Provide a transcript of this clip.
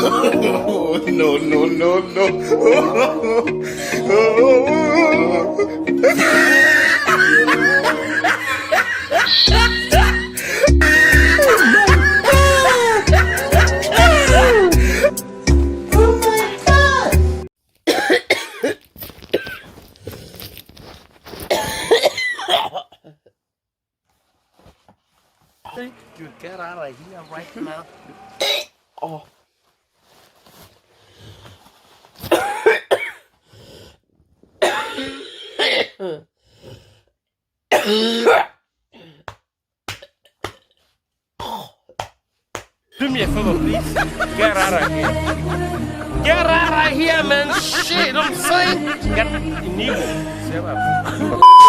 No, no, no, You get out of here right now. Oh. Do me a favor, please. Get out of here. Get out of here, man. Shit, I'm saying. Get in you.